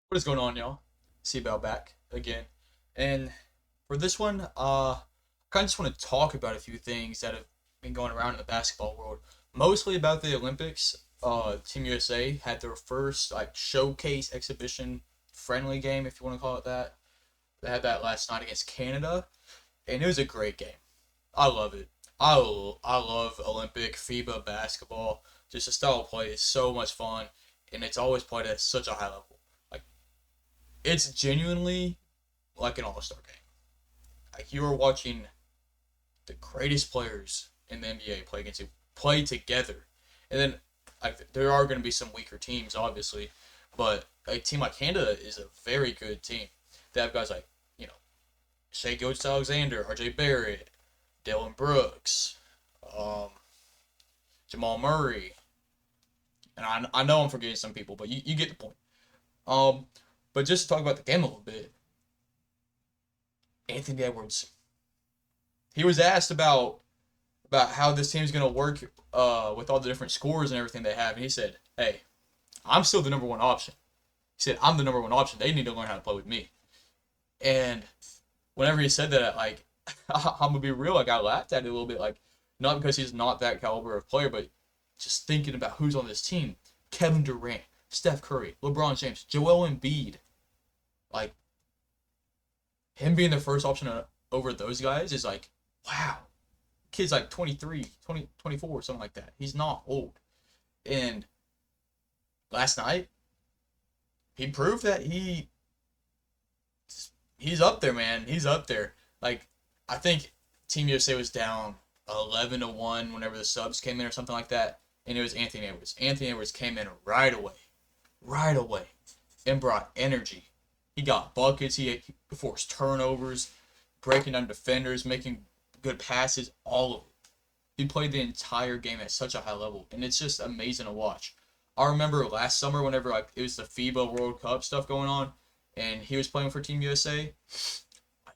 What is going on, y'all? Seabell back again. And for this one, kind of just want to talk about a few things that have been going around in the basketball world. Mostly about the Olympics. Team USA had their first like showcase exhibition friendly game, if you want to call it that. They had that last night against Canada, and it was a great game. I love it. I love Olympic FIBA basketball. Just the style of play is so much fun, and it's always played at such a high level. Like it's genuinely like an all star game. Like you are watching the greatest players in the NBA play together, and then like there are going to be some weaker teams, obviously, but a team like Canada is a very good team. They have guys like Shea Gilgeous-Alexander, R.J. Barrett, Dylan Brooks, um, Jamal Murray, and I know I'm forgetting some people, but you get the point. Um, but just to talk about the game a little bit, Anthony Edwards. He was asked about how this team's gonna work with all the different scores and everything they have, and he said, "Hey, I'm still the number one option." He said, "I'm the number one option. They need to learn how to play with me." And whenever he said that, like, I'm gonna be real, like I laughed at it a little bit, like not because he's not that caliber of player, but just thinking about who's on this team: Kevin Durant, Steph Curry, LeBron James, Joel Embiid. Like him being the first option over those guys is like, wow, kid's like 23, 20, 24, something like that. He's not old. And last night, he proved that he's up there, man. He's up there. Like I think Team USA was down 11-1 whenever the subs came in or something like that, and it was Anthony Edwards. Anthony Edwards came in right away, and brought energy. He got buckets. He forced turnovers, breaking down defenders, making good passes. All of it. He played the entire game at such a high level, and it's just amazing to watch. I remember last summer whenever like it was the FIBA World Cup stuff going on, and he was playing for Team USA.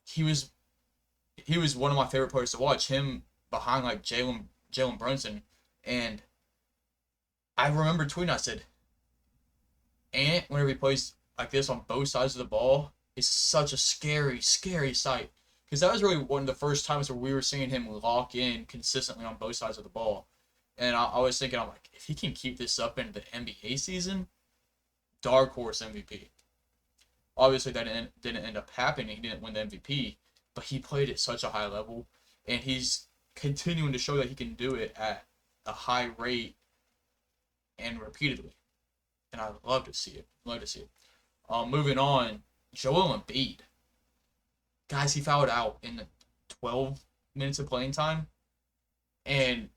He was he was one of my favorite players to watch. Him behind like Jalen Brunson, and I remember tweeting. I said, "Ant, whenever he plays like this on both sides of the ball, is such a scary sight." Because that was really one of the first times where we were seeing him lock in consistently on both sides of the ball. And I was thinking, I'm like, if he can keep this up into the NBA season, dark horse MVP. Obviously, that didn't end up happening. He didn't win the MVP, but he played at such a high level, and he's continuing to show that he can do it at a high rate and repeatedly. And I love to see it. Love to see it. Moving on, Joel Embiid. Guys, he fouled out in the 12 minutes of playing time, and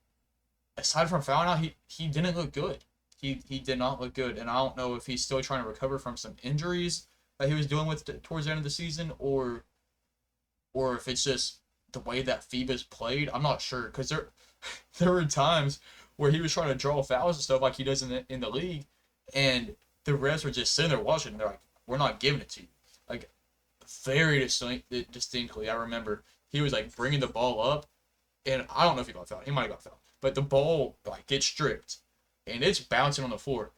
aside from fouling out, he didn't look good. He did not look good, and I don't know if he's still trying to recover from some injuries that he was dealing with towards the end of the season, or if it's just the way that FIBA's played. I'm not sure because there were times where he was trying to draw fouls and stuff like he does in the league, and the refs were just sitting there watching. And they're like, "We're not giving it to you." Like very distinctly, I remember he was like bringing the ball up, and I don't know if he got fouled. He might have got fouled, but the ball like gets stripped, and it's bouncing on the floor,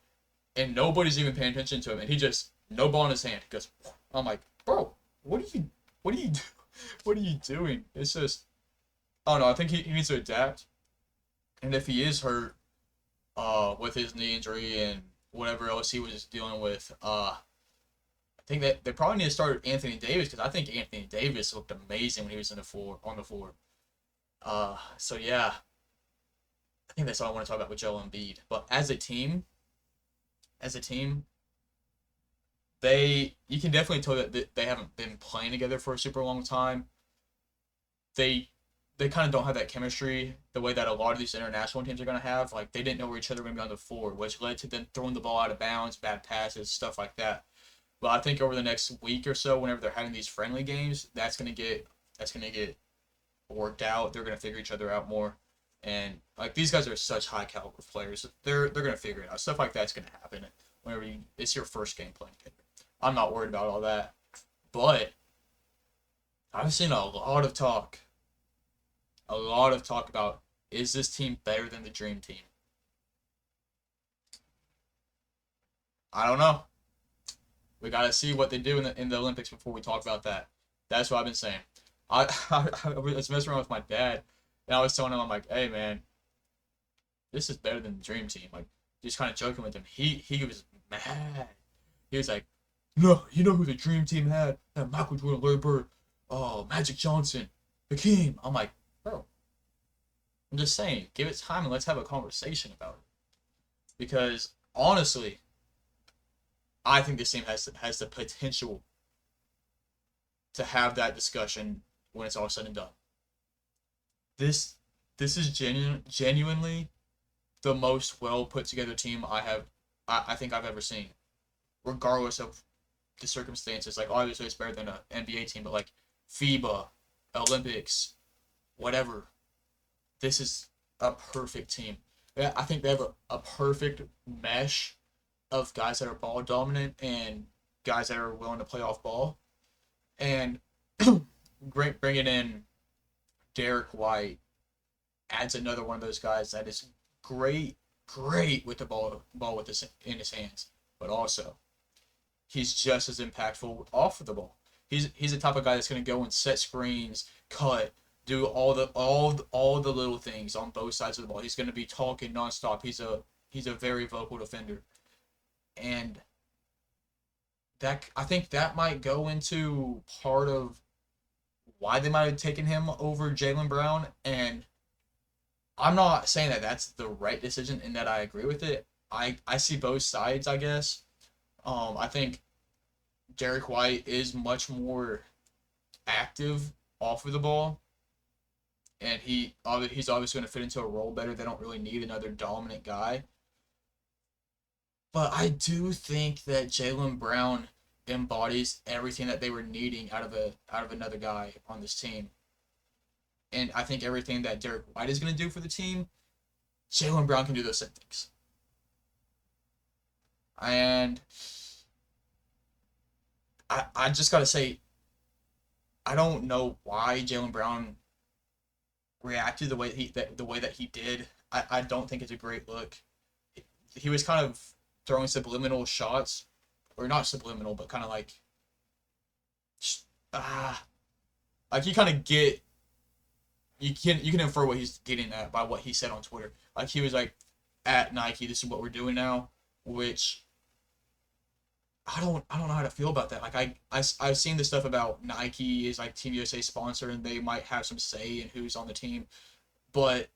and nobody's even paying attention to him, and he just no ball in his hand. He goes, I'm like, bro, what are you, what are you doing? It's just, I don't know. I think he needs to adapt, and if he is hurt, with his knee injury and whatever else he was dealing with, I think that they probably need to start Anthony Davis because I think Anthony Davis looked amazing when he was in the floor on the floor. So yeah, I think that's all I want to talk about with Joel Embiid. But as a team, they you can definitely tell that they haven't been playing together for a super long time. They they kind of don't have that chemistry the way that a lot of these international teams are going to have. Like they didn't know where each other were going to be on the floor, which led to them throwing the ball out of bounds, bad passes, stuff like that. But I think over the next week or so, whenever they're having these friendly games, that's gonna get worked out. They're gonna figure each other out more, and like these guys are such high caliber players. They're gonna figure it out. Stuff like that's gonna happen whenever it's your first game playing together. I'm not worried about all that, but I've seen a lot of talk about is this team better than the dream team? I don't know. We got to see what they do in the Olympics before we talk about that. That's what I've been saying. I was messing around with my dad, and I was telling him, I'm like, hey man, this is better than the Dream Team. Like, just kind of joking with him. He was mad. He was like, no, you know who the Dream Team had? That Michael Jordan, Larry Bird, oh, Magic Johnson, Hakeem. I'm like, bro, I'm just saying, give it time and let's have a conversation about it. Because honestly, I think this team has the potential to have that discussion when it's all said and done. This this is genuinely the most well put together team I think I've ever seen, regardless of the circumstances. Like obviously it's better than an NBA team, but like FIBA, Olympics, whatever. This is a perfect team. Yeah, I think they have a perfect mesh of guys that are ball dominant and guys that are willing to play off ball. And bringing in Derek White adds another one of those guys that is great with the ball with this in his hands, but also he's just as impactful off of the ball. He's the type of guy that's going to go and set screens, cut, do all the little things on both sides of the ball. He's going to be talking nonstop. He's a very vocal defender, and that I think that might go into part of why they might have taken him over Jaylen Brown. And I'm not saying that that's the right decision and that I agree with it. I see both sides, I guess. I think Derek White is much more active off of the ball, and he's obviously going to fit into a role better. They don't really need another dominant guy. But I do think that Jaylen Brown embodies everything that they were needing out of another guy on this team. And I think everything that Derek White is going to do for the team, Jaylen Brown can do those same things. And I just got to say, I don't know why Jaylen Brown reacted the way that he did. I don't think it's a great look. He was kind of throwing subliminal shots, or not subliminal, but kind of ah, like you kind of get you can infer what he's getting at by what he said on Twitter. Like he was like, at Nike, this is what we're doing now, which I don't know how to feel about that. Like I've seen the stuff about Nike is like Team USA sponsor and they might have some say in who's on the team, but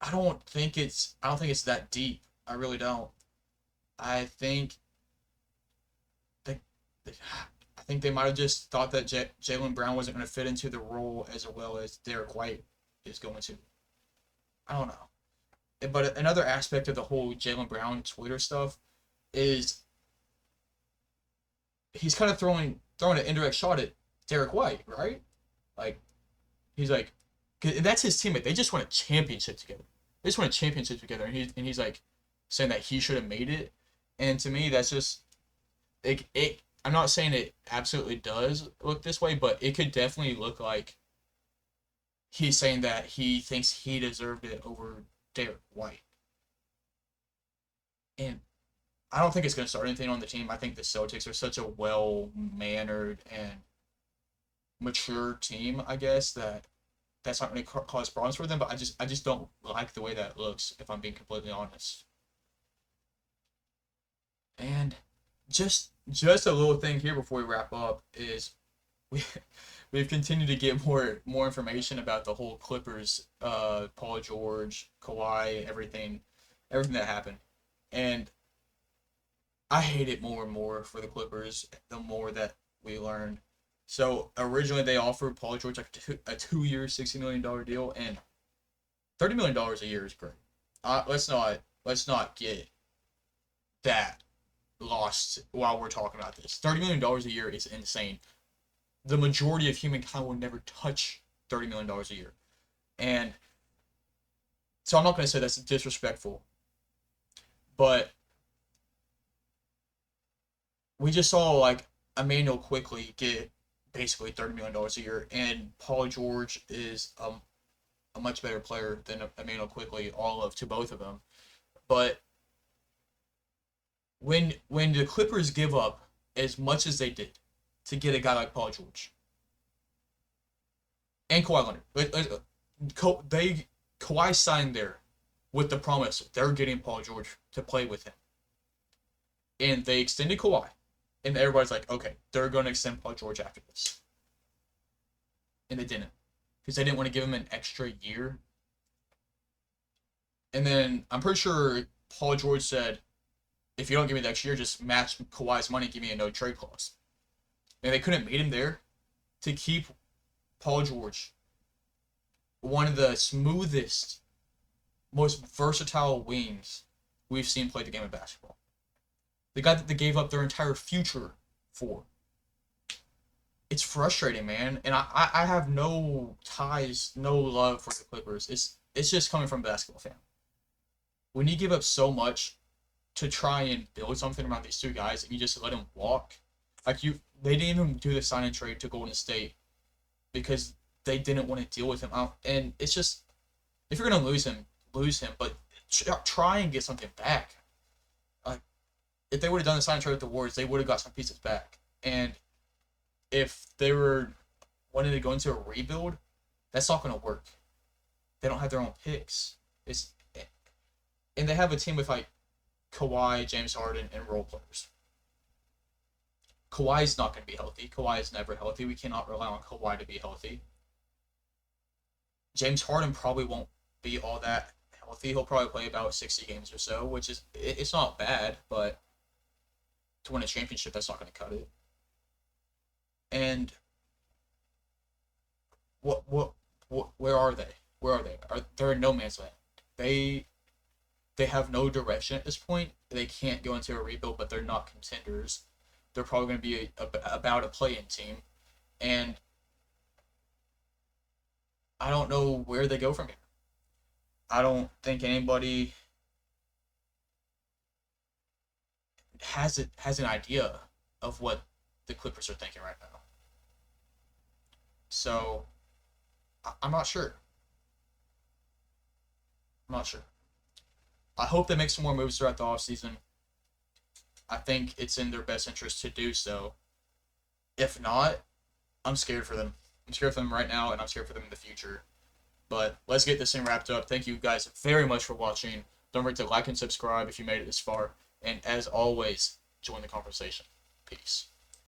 I don't think it's that deep. I really don't. I think they, I think they might have just thought that Jaylen Brown wasn't going to fit into the role as well as Derek White is going to. I don't know. But another aspect of the whole Jaylen Brown Twitter stuff is he's kind of throwing an indirect shot at Derek White, right? Like he's like, that's his teammate. They just won a championship together. They just won a championship together, and he's like saying that he should have made it. And to me, that's just it. I'm not saying it absolutely does look this way, but it could definitely look like he's saying that he thinks he deserved it over Derek White. And I don't think it's going to start anything on the team. I think the Celtics are such a well-mannered and mature team, I guess, that that's not going to cause problems for them. But I just don't like the way that looks, if I'm being completely honest. And just a little thing here before we wrap up is we we've continued to get more information about the whole Clippers, Paul George, Kawhi, everything that happened, and I hate it more and more for the Clippers the more that we learned. So originally they offered Paul George like a 2 year, $60 million deal, and $30 million a year is great. Let's not get that lost while we're talking about this. $30 million a year is insane. The majority of humankind will never touch $30 million a year, and so I'm not going to say that's disrespectful, but we just saw like Emmanuel Quickly get basically $30 million a year, and Paul George is a much better player than Emmanuel Quickly, all of to both of them. But when the Clippers give up as much as they did to get a guy like Paul George and Kawhi Leonard, Kawhi signed there with the promise they're getting Paul George to play with him, and they extended Kawhi, and everybody's like, okay, they're going to extend Paul George after this, and they didn't because they didn't want to give him an extra year. And then I'm pretty sure Paul George said, if you don't give me the extra year, just match Kawhi's money, give me a no trade clause. And they couldn't meet him there to keep Paul George, one of the smoothest, most versatile wings we've seen play the game of basketball. The guy that they gave up their entire future for. It's frustrating, man. And I have no ties, no love for the Clippers. It's just coming from a basketball fan. When you give up so much to try and build something around these two guys and you just let them walk, they didn't even do the sign and trade to Golden State because they didn't want to deal with him out. And it's just, if you're gonna lose him, but try and get something back. Like, if they would have done the sign and trade with the Warriors, they would have got some pieces back. And if they were wanting to go into a rebuild, that's not gonna work. They don't have their own picks. And they have a team with like Kawhi, James Harden, and role players. Kawhi's not going to be healthy. Kawhi is never healthy. We cannot rely on Kawhi to be healthy. James Harden probably won't be all that healthy. He'll probably play about 60 games or so, which is, it's not bad, but to win a championship, that's not going to cut it. And where are they? They're in no man's land. They have no direction at this point. They can't go into a rebuild, but they're not contenders. They're probably going to be about a play-in team. And I don't know where they go from here. I don't think anybody has an idea of what the Clippers are thinking right now. So, I'm not sure. I'm not sure. I hope they make some more moves throughout the offseason. I think it's in their best interest to do so. If not, I'm scared for them. I'm scared for them right now, and I'm scared for them in the future. But let's get this thing wrapped up. Thank you guys very much for watching. Don't forget to like and subscribe if you made it this far. And as always, join the conversation. Peace.